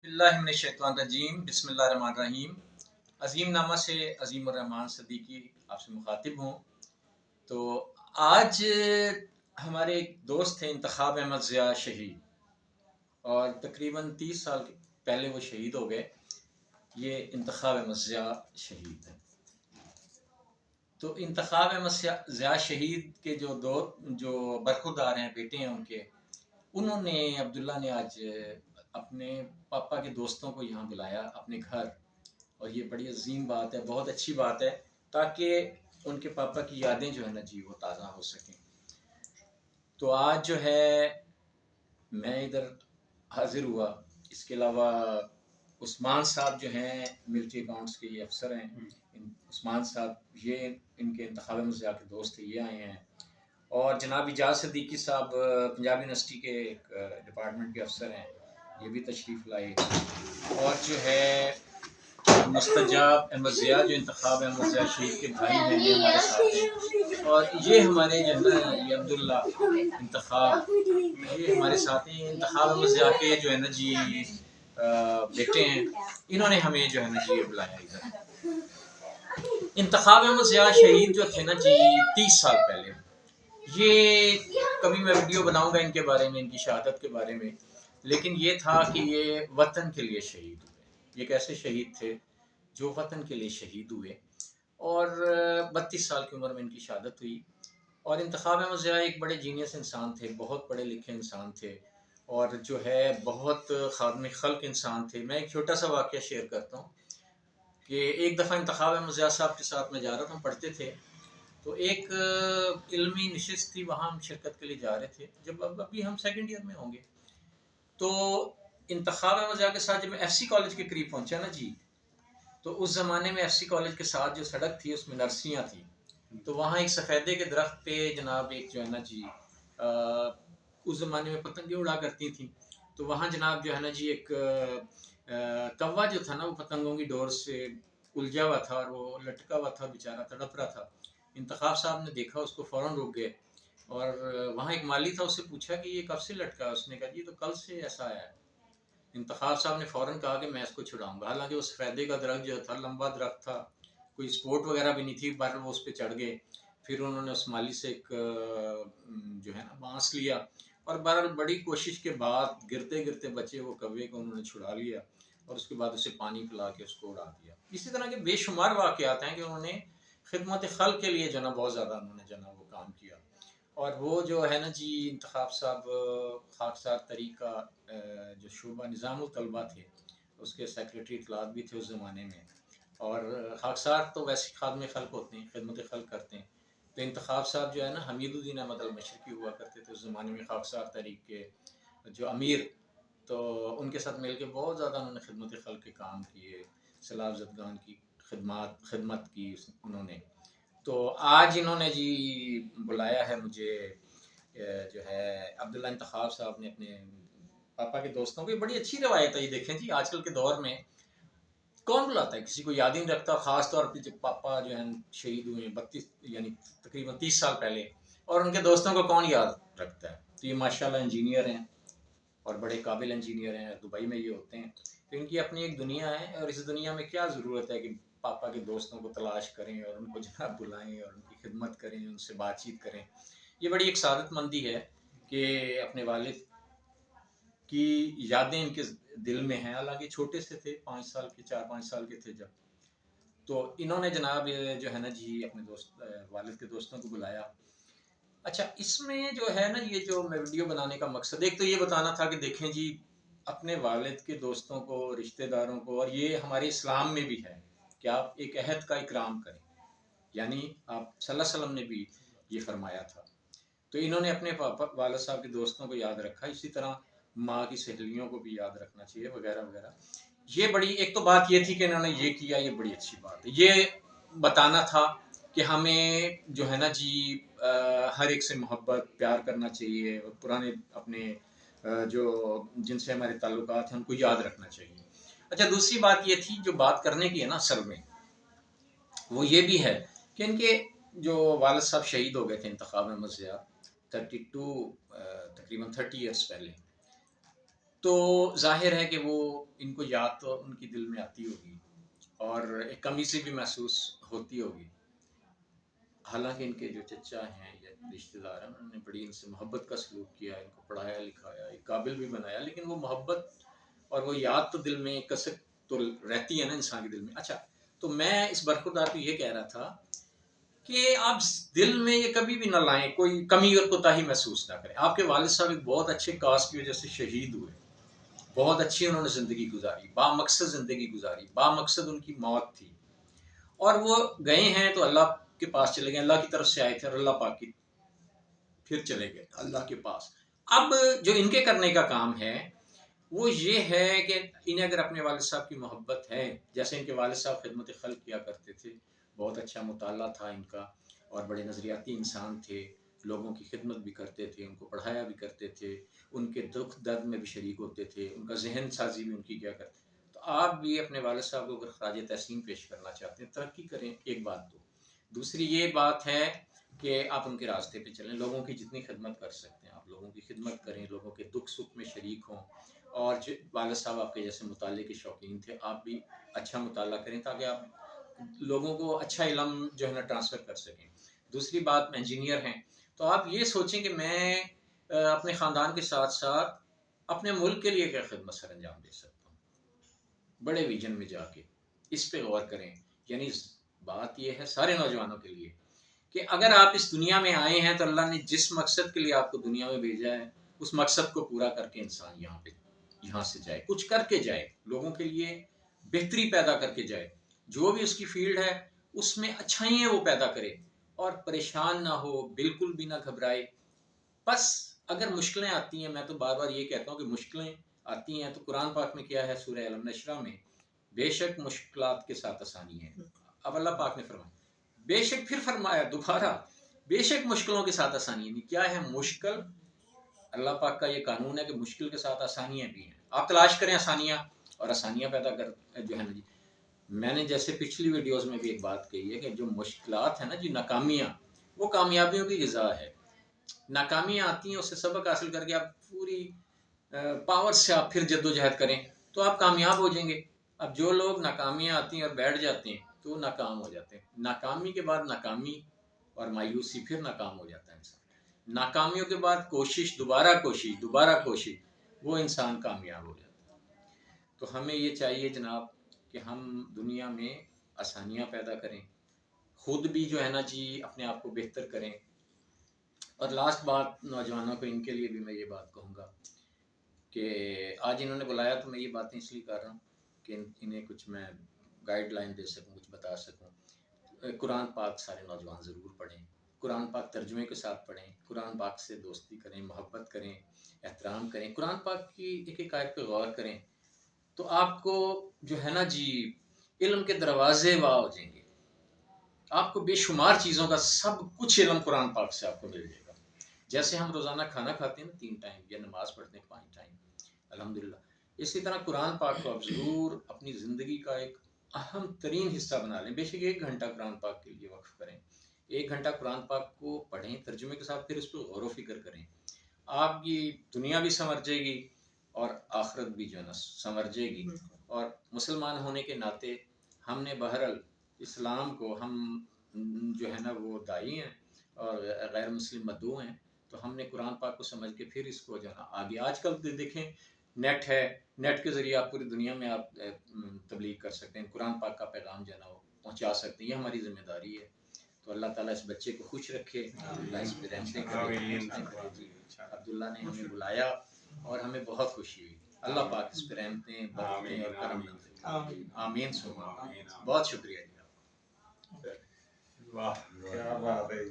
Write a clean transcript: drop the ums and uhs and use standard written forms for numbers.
اللہ من الشیطان الرجیم بسم اللہ الرحمن الرحیم۔ عظیم نامہ سے عظیم الرحمان صدیقی آپ سے مخاطب ہوں۔ تو آج ہمارے ایک دوست تھے انتخاب احمد ضیاء شہید، اور تقریباً 30 سال پہلے وہ شہید ہو گئے۔ یہ انتخاب احمد ضیاء شہید ہے۔ تو انتخاب احمد ضیاء شہید کے جو برخوردار ہیں، بیٹے ہیں ان کے، انہوں نے عبداللہ نے آج اپنے پاپا کے دوستوں کو یہاں بلایا اپنے گھر، اور یہ بڑی عظیم بات ہے، بہت اچھی بات ہے، تاکہ ان کے پاپا کی یادیں جو ہے نا جی وہ تازہ ہو سکیں۔ تو آج جو ہے میں ادھر حاضر ہوا۔ اس کے علاوہ عثمان صاحب جو ہیں ملٹری اکاؤنٹس کے یہ افسر ہیں، عثمان صاحب یہ ان کے انتخاب مزاح کے دوست ہیں، یہ آئے ہیں، اور جناب اجاز صدیقی صاحب پنجاب یونیورسٹی کے ایک ڈپارٹمنٹ کے افسر ہیں، یہ بھی تشریف لائے، اور جو ہے مستجاب احمد ضیاء جو انتخاب احمد ضیاء شہید کے بھائی ہیں، یہ ہمارے ساتھ ہیں، اور یہ ہمارے جو ہے نا یہ عبداللہ انتخاب یہ ہمارے ساتھ ہیں۔ انتخاب احمد ضیاء کے جو ہے نا جی بیٹے ہیں، انہوں نے ہمیں جو ہے نا جی بلایا ادھر۔ انتخاب احمد ضیاء شہید جو تھے نا جی 30 سال پہلے، یہ کبھی میں ویڈیو بناؤں گا ان کے بارے میں، ان کی شہادت کے بارے میں، لیکن یہ تھا کہ یہ وطن کے لیے شہید ہوئے۔ یہ ایک ایسے شہید تھے جو وطن کے لیے شہید ہوئے، اور 32 سال کی عمر میں ان کی شہادت ہوئی۔ اور انتخاب احمد ضیاء ایک بڑے جینیس انسان تھے، بہت پڑھے لکھے انسان تھے، اور جو ہے بہت خادم خلق انسان تھے۔ میں ایک چھوٹا سا واقعہ شیئر کرتا ہوں کہ ایک دفعہ انتخاب احمد ضیاء صاحب کے ساتھ میں جا رہا تھا، ہم پڑھتے تھے، تو ایک علمی نشست تھی، وہاں ہم شرکت کے لیے جا رہے تھے، جب ابھی ہم سیکنڈ ایئر میں ہوں گے۔ تو انتخاب احمد ضیاء کے ساتھ جب میں ایف سی کالج کے قریب پہنچا نا جی، تو اس زمانے میں ایف سی کالج کے ساتھ جو سڑک تھی اس میں نرسریاں تھیں، تو وہاں ایک سفیدے کے درخت پہ جناب ایک جو ہے نا جی اس زمانے میں پتنگیں اڑا کرتی تھیں، تو وہاں جناب جو ہے نا جی ایک کوا جو تھا نا وہ پتنگوں کی ڈور سے الجھا ہوا تھا، اور وہ لٹکا ہوا تھا، بیچارہ تڑپ رہا تھا۔ انتخاب صاحب نے دیکھا، اس کو فوراً روک گئے، اور وہاں ایک مالی تھا، اس سے پوچھا کہ یہ کب سے لٹکا ہے؟ اس نے کہا جی تو کل سے ایسا ہے۔ انتخاب صاحب نے فوراً کہا کہ میں اس کو چھڑاؤں گا، حالانکہ وہ سفیدے کا درخت جو تھا لمبا درخت تھا، کوئی سپورٹ وغیرہ بھی نہیں تھی، پر وہ اس پہ چڑھ گئے۔ پھر انہوں نے اس مالی سے ایک جو ہے نا بانس لیا، اور بہرحال بڑی کوشش کے بعد گرتے گرتے بچے وہ کوے کو انہوں نے چھڑا لیا، اور اس کے بعد اسے پانی پلا کے اس کو اڑا دیا۔ اسی طرح کے بے شمار واقعات ہیں کہ انہوں نے خدمت خلق کے لیے جو نا بہت زیادہ انہوں نے جو نا وہ کام کیا۔ اور وہ جو ہے نا جی انتخاب صاحب خاکسار طریقہ جو شعبہ نظام الطلبہ تھے، اس کے سیکریٹری اطلاعات بھی تھے اس زمانے میں، اور خاکسار تو ویسے خادم خلق ہوتے ہیں، خدمت خلق کرتے ہیں، تو انتخاب صاحب جو ہے نا حمید الدین احمد المشرقی ہوا کرتے تھے اس زمانے میں خاکسار تحریک کے جو امیر، تو ان کے ساتھ مل کے بہت زیادہ انہوں نے خدمت خلق کے کام کیے، سیلاب زدگان کی خدمت کی انہوں نے۔ تو آج انہوں نے جی بلایا ہے مجھے، جو ہے عبداللہ انتخاب صاحب نے اپنے پاپا کے دوستوں کو، یہ بڑی اچھی روایت ہے۔ یہ دیکھیں جی آج کل کے دور میں کون بلاتا ہے؟ کسی کو یاد ہی نہیں رکھتا، خاص طور پہ جب پاپا جو ہیں شہید ہوئے 32 یعنی تقریباً 30 سال پہلے، اور ان کے دوستوں کو کون یاد رکھتا ہے؟ تو یہ ماشاءاللہ انجینئر ہیں، اور بڑے قابل انجینئر ہیں، دبئی میں یہ ہوتے ہیں، تو ان کی اپنی ایک دنیا ہے، اور اس دنیا میں کیا ضرورت ہے کہ پاپا کے دوستوں کو تلاش کریں اور ان کو جناب بلائیں اور ان کی خدمت کریں، ان سے بات چیت کریں۔ یہ بڑی ایک سعادت مندی ہے کہ اپنے والد کی یادیں ان کے دل میں ہیں، حالانکہ چھوٹے سے تھے، 5 سال کے 4-5 سال کے تھے جب، تو انہوں نے جناب جو ہے نا جی اپنے والد کے دوستوں کو بلایا۔ اچھا، اس میں جو ہے نا یہ جو میں ویڈیو بنانے کا مقصد ایک تو یہ بتانا تھا کہ دیکھیں جی اپنے والد کے دوستوں کو، رشتہ داروں کو، اور یہ ہمارے اسلام میں بھی ہے کہ آپ ایک عہد کا اکرام کریں، یعنی آپ صلی اللہ علیہ وسلم نے بھی یہ فرمایا تھا، تو انہوں نے اپنے والد صاحب کے دوستوں کو یاد رکھا، اسی طرح ماں کی سہیلیوں کو بھی یاد رکھنا چاہیے وغیرہ وغیرہ۔ یہ بڑی ایک تو بات یہ تھی کہ انہوں نے یہ کیا، یہ بڑی اچھی بات ہے، یہ بتانا تھا کہ ہمیں جو ہے نا جی ہر ایک سے محبت پیار کرنا چاہیے، اور پرانے اپنے جو جن سے ہمارے تعلقات ہیں ان کو یاد رکھنا چاہیے۔ اچھا، دوسری بات یہ تھی جو بات کرنے کی ہے نا اصل میں، وہ یہ بھی ہے کہ ان کے جو والد صاحب شہید ہو گئے تھے انتخاب احمد ضیاء 32 تقریباً 30 ایئرس پہلے، تو ظاہر ہے کہ وہ ان کو یاد تو ان کی دل میں آتی ہوگی اور ایک کمی سے بھی محسوس ہوتی ہوگی. حالانکہ ان کے جو چچا ہیں یا رشتہ دار ہیں انہوں نے بڑی ان سے محبت کا سلوک کیا، ان کو پڑھایا لکھایا، ایک قابل بھی بنایا، لیکن وہ محبت اور وہ یاد تو دل میں کسک تو رہتی ہے نا انسان کے دل میں. اچھا، تو میں اس برخوردار کو یہ کہہ رہا تھا کہ آپ دل میں یہ کبھی بھی نہ لائیں، کوئی کمی اور کوتاہی محسوس نہ کریں. آپ کے والد صاحب ایک بہت اچھے کاز کی وجہ سے شہید ہوئے، بہت اچھی انہوں نے زندگی گزاری، با مقصد زندگی گزاری، با مقصد ان کی موت تھی، اور وہ گئے ہیں تو اللہ کے پاس چلے گئے، اللہ کی طرف سے آئے تھے اور اللہ پاک کی پھر چلے گئے اللہ کے پاس. اب جو ان کے کرنے کا کام ہے وہ یہ ہے کہ انہیں اگر اپنے والد صاحب کی محبت ہے، جیسے ان کے والد صاحب خدمت خلق کیا کرتے تھے، بہت اچھا مطالعہ تھا ان کا اور بڑے نظریاتی انسان تھے، لوگوں کی خدمت بھی کرتے تھے، ان کو پڑھایا بھی کرتے تھے، ان کے دکھ درد میں بھی شریک ہوتے تھے، ان کا ذہن سازی بھی ان کی کیا کرتے. تو آپ بھی اپنے والد صاحب کو اگر خراج تحسین پیش کرنا چاہتے ہیں، ترقی کریں، ایک بات. تو دوسری یہ بات ہے کہ آپ ان کے راستے پہ چلیں، لوگوں کی جتنی خدمت کر سکتے ہیں آپ لوگوں کی خدمت کریں، لوگوں کے دکھ سکھ میں شریک ہوں. اور والد صاحب آپ کے جیسے مطالعے کے شوقین تھے، آپ بھی اچھا مطالعہ کریں تاکہ آپ لوگوں کو اچھا علم جو ہے نا ٹرانسفر کر سکیں. دوسری بات، میں انجینئر ہیں تو آپ یہ سوچیں کہ میں اپنے خاندان کے ساتھ ساتھ اپنے ملک کے لیے کیا خدمت سر انجام دے سکتا ہوں، بڑے ویژن میں جا کے اس پہ غور کریں. یعنی بات یہ ہے سارے نوجوانوں کے لیے کہ اگر آپ اس دنیا میں آئے ہیں تو اللہ نے جس مقصد کے لیے آپ کو دنیا میں بھیجا ہے اس مقصد کو پورا کر کے انسان یہاں سے جائے، کچھ کر کے جائے، لوگوں کے لیے بہتری پیدا کر کے جائے، جو بھی اس کی فیلڈ ہے اس میں اچھائیاں وہ پیدا کرے اور پریشان نہ ہو، بالکل بھی نہ گھبرائے. بس اگر مشکلیں آتی ہیں، میں تو بار بار یہ کہتا ہوں کہ مشکلیں آتی ہیں تو قرآن پاک میں کیا ہے، سورہ الم نشرہ میں بے شک مشکلات کے ساتھ آسانی ہے. اب اللہ پاک نے فرمایا، بے شک، پھر فرمایا دوبارہ بے شک مشکلوں کے ساتھ آسانی ہے. کیا ہے مشکل؟ اللہ پاک کا یہ قانون ہے کہ مشکل کے ساتھ آسانیاں بھی ہیں. آپ تلاش کریں آسانیاں اور آسانیاں پیدا کر جو ہے نا جی. میں نے جیسے پچھلی ویڈیوز میں بھی ایک بات کہی ہے کہ جو مشکلات ہیں نا جی، ناکامیاں، وہ کامیابیوں کی غذا ہے. ناکامیاں آتی ہیں، اس سے سبق حاصل کر کے آپ پوری پاور سے آپ پھر جد و جہد کریں تو آپ کامیاب ہو جائیں گے. اب جو لوگ ناکامیاں آتی ہیں اور بیٹھ جاتے ہیں تو وہ ناکام ہو جاتے ہیں. ناکامی کے بعد ناکامی اور مایوسی، پھر ناکام ہو جاتا ہے انسان. ناکامیوں کے بعد کوشش، دوبارہ کوشش، وہ انسان کامیاب ہو جاتا ہے. تو ہمیں یہ چاہیے جناب کہ ہم دنیا میں آسانیاں پیدا کریں، خود بھی جو ہے نا جی اپنے آپ کو بہتر کریں. اور لاسٹ بات نوجوانوں کو، ان کے لیے بھی میں یہ بات کہوں گا کہ آج انہوں نے بلایا تو میں یہ باتیں اس لیے کر رہا ہوں کہ انہیں کچھ میں گائیڈ لائن دے سکوں، کچھ بتا سکوں. قرآن پاک سارے نوجوان ضرور پڑھیں، قرآن پاک ترجمے کے ساتھ پڑھیں، قرآن پاک سے دوستی کریں، محبت کریں، احترام کریں، قرآن پاک کی ایک ایک آیت پہ غور کریں تو آپ کو جو ہے نا جی علم کے دروازے واہ ہو جائیں گے. آپ کو بے شمار چیزوں کا سب کچھ علم قرآن پاک سے آپ کو مل جائے گا. جیسے ہم روزانہ کھانا کھاتے ہیں نا 3 ٹائم، یا نماز پڑھتے ہیں 5 ٹائم الحمدللہ، اسی طرح قرآن پاک کو آپ ضرور اپنی زندگی کا ایک اہم ترین حصہ بنا لیں. بے شک 1 گھنٹہ قرآن پاک کے لیے وقف کریں، 1 گھنٹہ قرآن پاک کو پڑھیں ترجمے کے ساتھ، پھر اس پہ غور و فکر کریں. آپ کی دنیا بھی سنور جائے گی اور آخرت بھی جو ہے نا سنور جائے گی. اور مسلمان ہونے کے ناطے ہم نے بہرحال اسلام کو، ہم جو ہے نا وہ دائی ہیں اور غیر مسلم مدعو ہیں، تو ہم نے قرآن پاک کو سمجھ کے پھر اس کو جو ہے نا آگے. آج کل دیکھیں نیٹ ہے، نیٹ کے ذریعے آپ پوری دنیا میں آپ تبلیغ کر سکتے ہیں، قرآن پاک کا پیغام جو ہے نا وہ پہنچا سکتے ہیں. یہ ہماری ذمہ داری ہے. تو اللہ تعالیٰ اس بچے کو خوش رکھے، اللہ اس پہ رحمتیں کرے. جی عبداللہ نے ہمیں بلایا اور ہمیں بہت خوشی ہوئی. اللہ پاک اس پہ رحمتیں، برکتیں اور کرم نازل. آمین ثم آمین. بہت شکریہ جی. واہ کیا بات ہے.